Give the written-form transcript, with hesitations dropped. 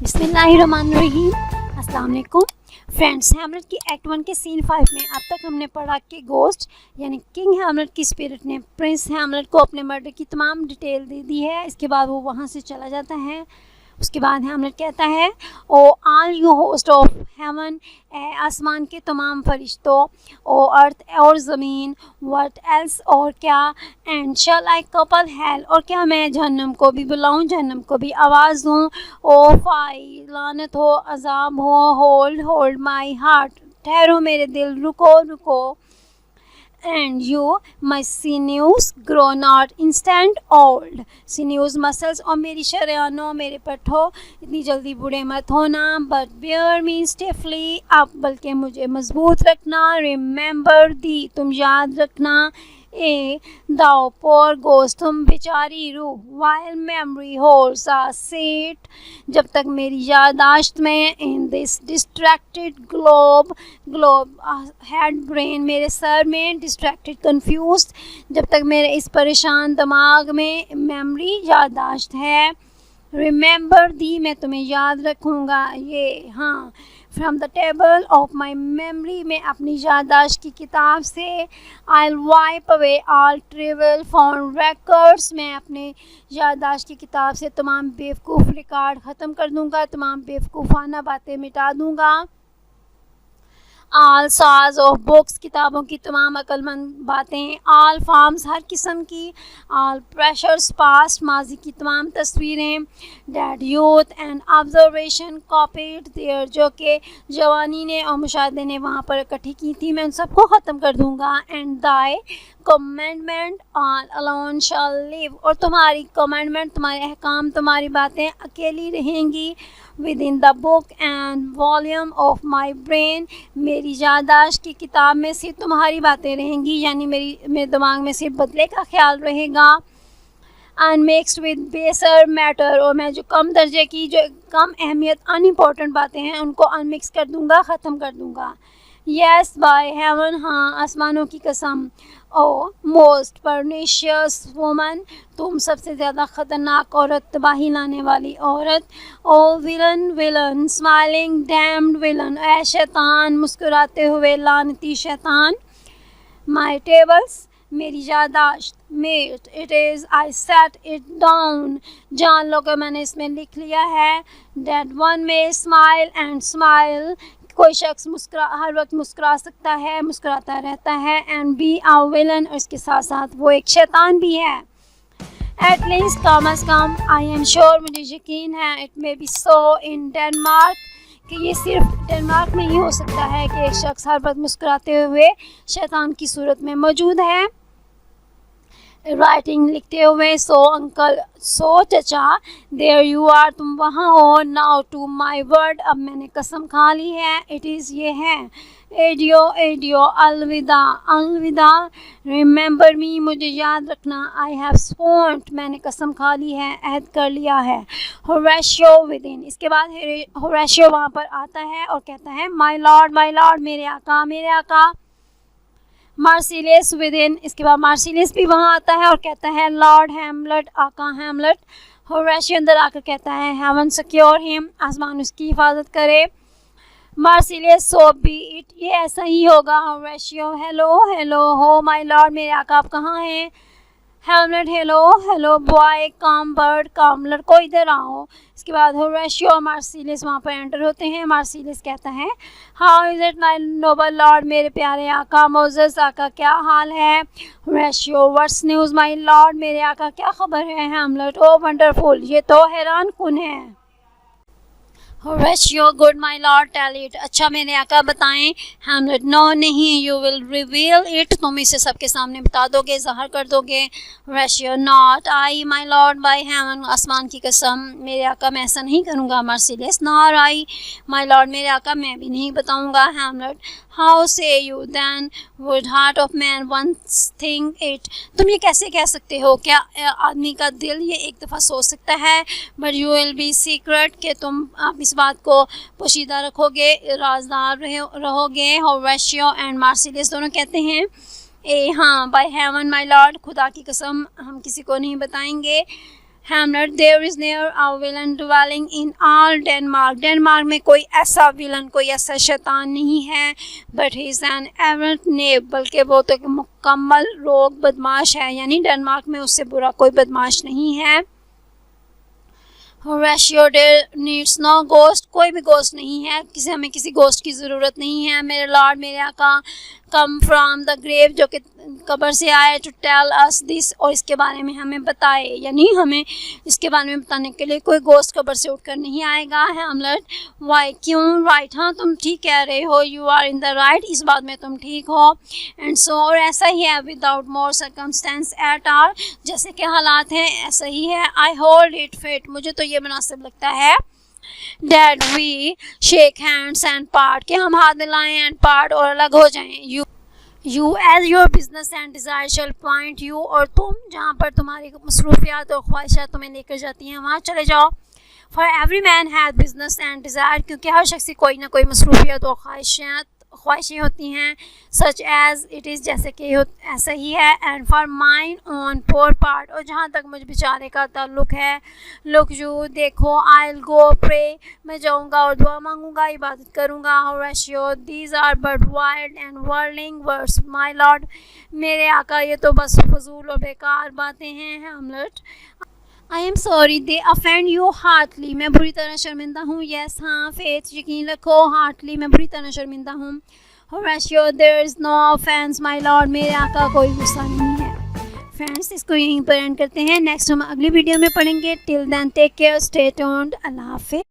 बिस्मिल्लाहिर्रहमानिर्रहीम। अस्सलाम वालेकुम फ्रेंड्स। हैमलेट की एक्ट 1 के सीन 5 में अब तक हमने पढ़ा कि गोस्ट यानी किंग हैमलेट की स्पिरिट ने प्रिंस हैमलेट को अपने मर्डर की तमाम डिटेल दे दी है। इसके बाद वो वहाँ से चला जाता है। उसके बाद हैमलेट कहता है, O all you host of heaven, आसमान के तमाम फरिश्तों, ओ अर्थ और ज़मीन, व्हाट एल्स और क्या, and shall I couple hello और क्या मैं जहन्नम को भी बुलाऊं, जहन्नम को भी आवाज़ दूं, ओ फाई लानत हो, अजाब हो, होल्ड होल्ड माई हार्ट ठहरो मेरे दिल, रुको रुको, and you my sinews grow not instant old, sinews muscles और मेरी शरेयानों मेरे पट्ठों इतनी जल्दी बूढ़े मत होना, but bear me stiffly up बल्कि मुझे मजबूत रखना, remember दी तुम याद रखना, ए दाओ पोर गोस्ट तुम बेचारी रूह, while memory holds a seat जब तक मेरी यादाश्त में, in this distracted globe head brain मेरे सर में, distracted confused जब तक मेरे इस परेशान दिमाग में मेमोरी यादाश्त है, remember दी मैं तुम्हें याद रखूँगा, ये हाँ from the table of my memory में अपनी यादाश्त की किताब से, I'll wipe away all trivial phone records मैं अपने यादाश्त की किताब से तमाम बेवकूफ़ रिकॉर्ड ख़त्म कर दूँगा, तमाम बेवकूफ़ाना बातें मिटा दूँगा, आल साज ऑफ बुक्स किताबों की तमाम अक्लमंद बातें, आल फॉर्म्स हर किस्म की, आल प्रेशर्स पास्ट माजी की तमाम तस्वीरें, that youth and observation copied there जो कि जवानी ने और मुशाहदे ने वहाँ पर इकट्ठी की थी, मैं उन सबको ख़त्म कर दूँगा, and thy commandment all alone shall live और तुम्हारी कमेंडमेंट तुम्हारे अहकाम तुम्हारी बातें अकेली रहेंगी, within the book and volume of my brain मेरी यादाश्त की किताब में सिर्फ तुम्हारी बातें रहेंगी, यानी मेरे दिमाग में सिर्फ बदले का ख्याल रहेगा, अनमिक्स्ड विद बेसर मैटर और मैं जो कम दर्जे की जो कम अहमियत अनइम्पॉर्टेंट बातें हैं उनको अनमिक्स कर दूंगा, ख़त्म कर दूंगा, यस बाय हेवन हाँ आसमानों की कसम, ओ मोस्ट परनिशियस वुमन तुम सबसे ज़्यादा ख़तरनाक औरत, तबाही लाने वाली औरत, O villain villain smiling damned villain ऐ शैतान मुस्कुराते हुए लानती शैतान, माई टेबल्स मेरी यादाश्त, meet it is I set it down जान लो कि मैंने इसमें लिख लिया है, that one may smile and smile कोई शख्स हर वक्त मुस्कुरा सकता है, मुस्कुराता रहता है, एंड बी आ विलन और इसके साथ साथ वो एक शैतान भी है, एट लीस्ट कम अज़ कम आई एम श्योर मुझे यकीन है, it may be so in Denmark कि ये सिर्फ डेनमार्क में ही हो सकता है कि एक शख्स हर वक्त मुस्कुराते हुए शैतान की सूरत में मौजूद है, राइटिंग लिखते हुए, सो अंकल सो चचा देयर यू आर तुम वहाँ हो, नाउ टू माई वर्ड अब मैंने कसम खा ली है, इट इज़ ये है, एडियो एडियो अलविदा अलविदा, रिमेंबर मी मुझे याद रखना, आई हैव स्वर्न मैंने कसम खा ली है, अहद कर लिया है, होरेशियो विद इन इसके बाद होरेशियो वहाँ पर आता है और कहता है माई लॉर्ड मेरे आका मेरे आका, मार्सिलियस विद इन इसके बाद मार्सिलियस भी वहाँ आता है और कहता है लॉर्ड हैमलेट आका हैमलेट, होरेशियो अंदर आकर कहता है हेवन सिक्योर हिम आसमान उसकी हिफाजत करे, मार्सिलियस सो बी इट ये ऐसा ही होगा, होरेशियो हेलो हेलो हो माय लॉर्ड मेरे आका आप कहाँ हैं, हैमलेट हेलो हेलो बॉय काम बर्ड काम लड़को इधर आओ, इसके बाद होरेशियो और मार्सिलियस वहाँ पर एंटर होते हैं, मार्सिलियस कहता है how is it my noble lord मेरे प्यारे आका, मोजेस आका क्या हाल है, Horatio what's news my lord मेरे आका क्या खबर है, हैमलेट ओ वंडरफुल ये तो हैरान कुन है, Horatio good my lord tell it अच्छा मेरे आका बताएं, हैमलेट नो नहीं यू विल रिवील इट तुम इसे सबके सामने बता दोगे ज़ाहिर कर दोगे, Horatio not I my lord by heaven आसमान की कसम मेरे आका मैं ऐसा नहीं करूँगा, मार्सिलियस नॉर आई माई लॉर्ड मेरे आका मैं भी नहीं बताऊँगा, Hamlet how say you then would heart of man once think it तुम ये कैसे कह सकते हो क्या आदमी का दिल ये एक दफ़ा सोच सकता है, but you will be secret कि तुम आप इस बात को पोशीदा रखोगे राजदार रहोगे, होरेशियो एंड मार्सिलियस दोनों कहते हैं ए हाँ बाय हेवन माय लॉर्ड खुदा की कसम हम किसी को नहीं बताएंगे, Hamlet, there is never a villain dwelling in all Denmark. Denmark में कोई ऐसा विलन, कोई ऐसा शैतान नहीं है. But he is an arrant knave, बल्कि वो तो एक मुकम्मल रोग बदमाश है. यानी डेनमार्क में उससे बुरा कोई बदमाश नहीं है. Horatio there needs no ghost, कोई भी गोस्ट नहीं है. हमें किसी गोस्ट की ज़रूरत नहीं है. मेरे लॉर्ड, मेरे आका, कम फ्राम द ग्रेव, जो कि कब्र से आए, टू टेल अस दिस, और इसके बारे में हमें बताए. यानी हमें इसके बारे में बताने के लिए कोई गोस्ट कब्र से उठकर नहीं आएगा. हैमलेट, वाई, क्यों? राइट, हाँ तुम ठीक कह रहे हो. You are in the right, इस बात में तुम ठीक हो. एंड सो, और ऐसा ही है. Without more circumstance at all, जैसे कि हालात हैं ऐसा ही है. आई होल्ड इट फिट, मुझे तो ये मुनासिब लगता है. That we shake hands and part, कि हम हाथ मिलाएं and part, और अलग हो जाएं. You as your business and desire shall point you, और तुम जहाँ पर तुम्हारी मसरूफियात और ख्वाहिशात तुम्हें लेकर जाती हैं वहाँ चले जाओ. For every man has business and desire, क्योंकि हर शख्स की कोई ना कोई मसरूफियात और ख्वाहिशें होती हैं. सच एज इट इज़, जैसे कि ऐसा ही है. And for mine own poor part, और जहाँ तक मुझ बेचारे का ताल्लुक़ है. लुक यू, देखो. आई विल गो प्रे, मैं जाऊँगा और दुआ मांगूंगा, इबादत करूँगा. Horatio, these are but wild and whirling words my lord, मेरे आका ये तो बस फजूल और बेकार बातें हैं. Hamlet, I am sorry they offend you heartily, मैं बुरी तरह शर्मिंदा हूँ. येस, हाँ. फेथ, यकीन रखो. हार्टली, मैं बुरी तरह शर्मिंदा हूँ. Horatio, there is no offence my lord, मेरे आका कोई गुस्सा नहीं है. फ्रेंड्स, इसको यहीं पर एंड करते हैं. नेक्स्ट हम अगली वीडियो में पढ़ेंगे. Till then take care, stay tuned. अल्लाह हाफ़िज़.